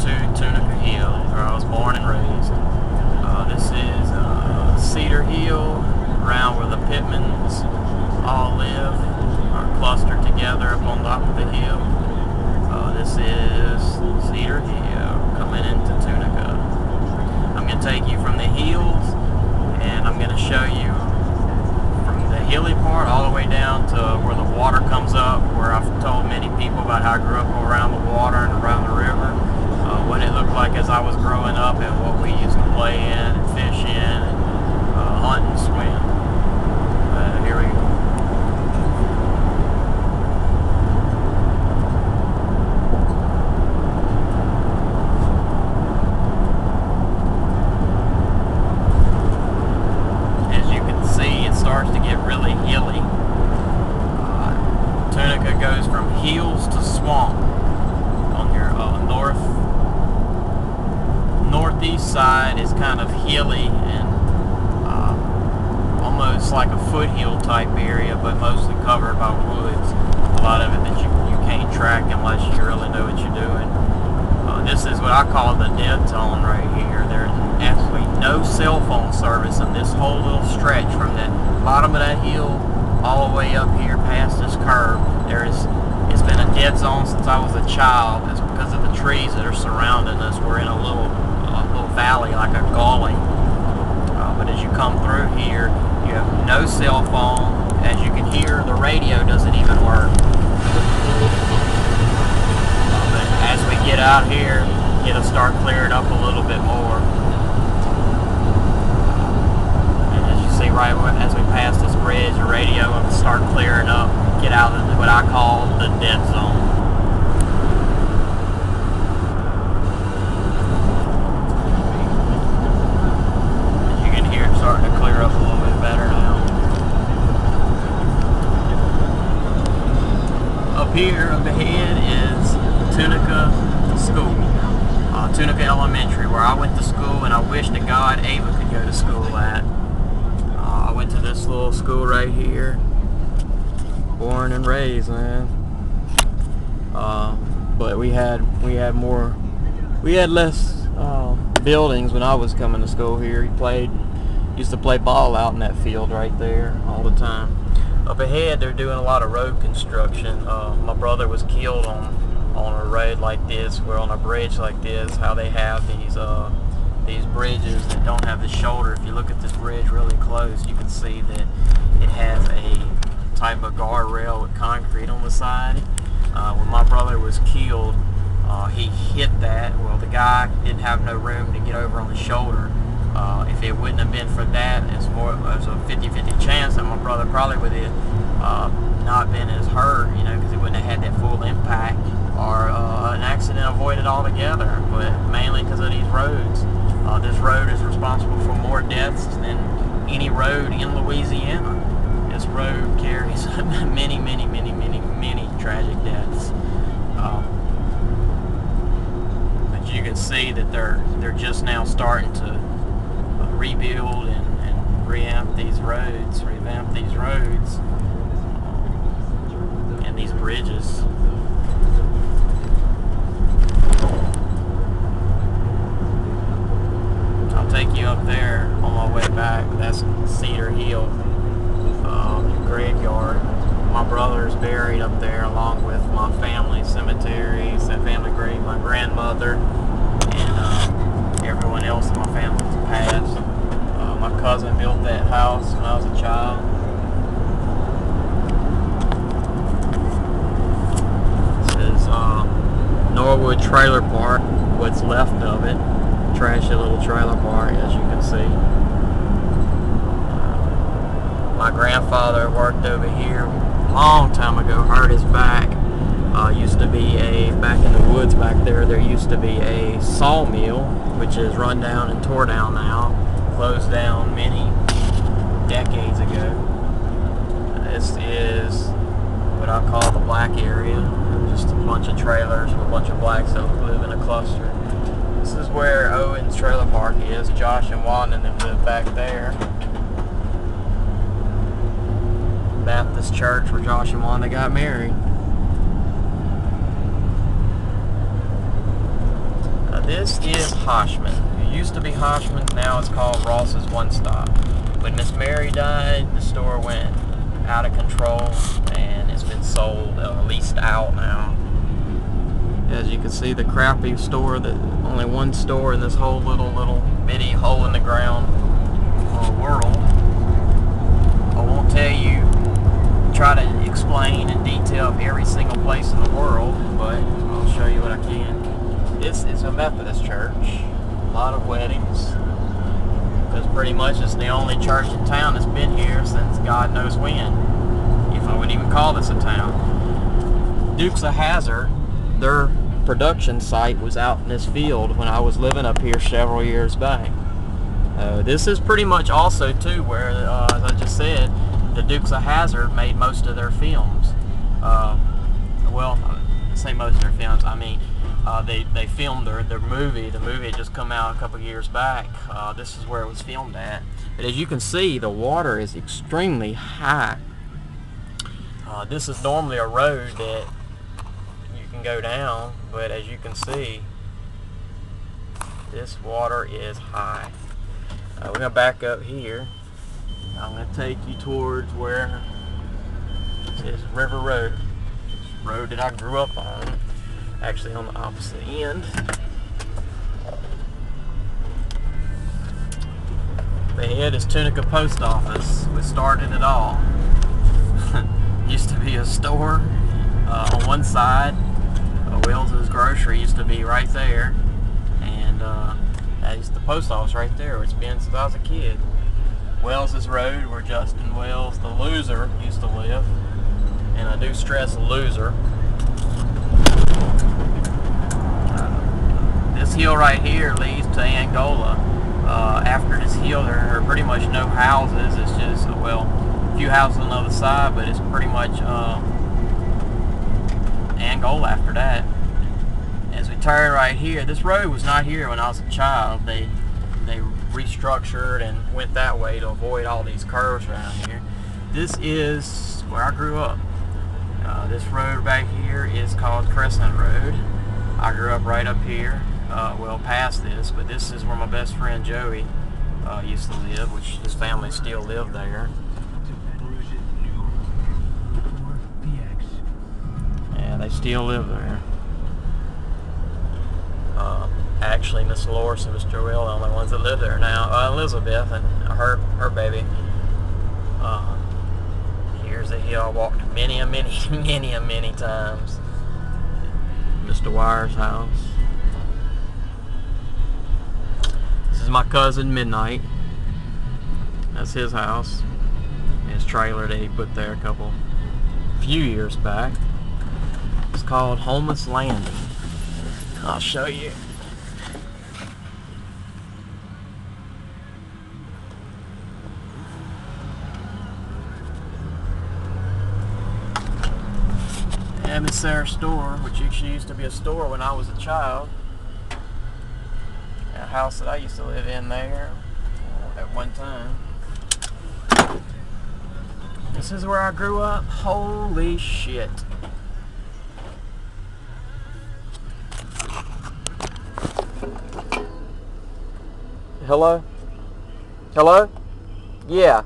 to Tunica Hill, where I was born and raised. This is Cedar Hill, around where the Pittmans all live, are clustered together up on top of the hill. This is Cedar Hill, coming into Tunica. I'm going to take you from the hills, and I'm going to show you from the hilly part all the way down to where the water comes up, where I've told many people about how I grew up around the water and around the river, what it looked like as I was growing up, and what we used to play in and fish in and hunt and swim. Here we go. As you can see, it starts to get really hilly. Tunica goes from hills to swamp on your northeast side. Is kind of hilly and almost like a foothill type area, but mostly covered by woods. A lot of it that you can't track unless you really know what you're doing. This is what I call the dead zone right here. There's absolutely no cell phone service in this whole little stretch from the bottom of that hill all the way up here past this curve. It's been a dead zone since I was a child. It's because of the trees that are surrounding us. We're in a little valley, like a gully. But as you come through here, you have no cell phone. As you can hear, the radio doesn't even work. But as we get out here, it'll start clearing up a little bit more. And as you see, right as we pass this bridge, the radio will start clearing up, get out into what I call the dead zone. Starting to clear up a little bit better now. Up here, up ahead, is Tunica School. Tunica Elementary, where I went to school, and I wish to God Ava could go to school at. I went to this little school right here. Born and raised, man. But we had less buildings when I was coming to school here. Used to play ball out in that field right there all the time. Up ahead, they're doing a lot of road construction. My brother was killed on a road like this, where on a bridge like this, how they have these bridges that don't have the shoulder. If you look at this bridge really close, you can see that it has a type of guardrail with concrete on the side. When my brother was killed, he hit that. Well, the guy didn't have no room to get over on the shoulder. If it wouldn't have been for that, there's a 50-50 chance that my brother probably would have not been as hurt, because he wouldn't have had that full impact, or an accident avoided altogether. But mainly because of these roads. This road is responsible for more deaths than any road in Louisiana. This road carries many, many, many, many, many tragic deaths. But you can see that they're just now starting to rebuild and revamp these roads and these bridges. I'll take you up there on my way back. That's Cedar Hill graveyard. My brother's buried up there along with my family cemeteries, that family grave, my grandmother, and everyone else in my family's passed. My cousin built that house when I was a child. This is Norwood Trailer Park, what's left of it. Trashy little trailer park, as you can see. My grandfather worked over here a long time ago, hurt his back. Used to be back in the woods back there used to be a sawmill, which is run down and tore down now. Closed down many decades ago. This is what I call the black area. Just a bunch of trailers with a bunch of blacks that live in a cluster. This is where Owen's trailer park is. Josh and Wanda and them live back there. Baptist church where Josh and Wanda got married. This is Hoshman. It used to be Hoshman, now it's called Ross's One Stop. When Miss Mary died, the store went out of control and it's been sold, leased out now. As you can see, the crappy store, that only one store in this whole little bitty hole in the ground world. I won't tell you, try to explain in detail every single place in the world, but I'll show you what I can. This is a Methodist church. A lot of weddings. Because pretty much it's the only church in town that's been here since God knows when. If I would even call this a town. Dukes of Hazzard, their production site was out in this field when I was living up here several years back. This is pretty much also too where, as I just said, the Dukes of Hazzard made most of their films. Well, I say most of their films, I mean they filmed their movie. The movie had just come out a couple years back. This is where it was filmed at. But as you can see, the water is extremely high. This is normally a road that you can go down, but as you can see, this water is high. We're going to back up here. I'm going to take you towards where it says River Road. This road that I grew up on. Actually on the opposite end. Ahead is Tunica Post Office, which started it all. Used to be a store on one side. Wills's Grocery used to be right there, and that is the post office right there, where it's been since I was a kid. Wells's Road, where Justin Wells, the loser, used to live, and I do stress loser. This hill right here leads to Angola. After this hill, there are pretty much no houses. It's just, well, a few houses on the other side, but it's pretty much Angola after that. As we turn right here, this road was not here when I was a child. They restructured and went that way to avoid all these curves around here. This is where I grew up. This road back here is called Crescent Road. I grew up right up here, well past this, but this is where my best friend Joey used to live, which his family still live there. Yeah, they still live there. Actually, Miss Loris and Mr. Will are the only ones that live there now. Elizabeth and her baby. Here's a hill I walked many times. Mr. Wire's house. This is my cousin Midnight. That's his house. His trailer that he put there a few years back. It's called Homeless Landing. I'll show you. Miss Sarah's store, which actually used to be a store when I was a child. A house that I used to live in there at one time. This is where I grew up. Holy shit. Hello? Hello? Yeah.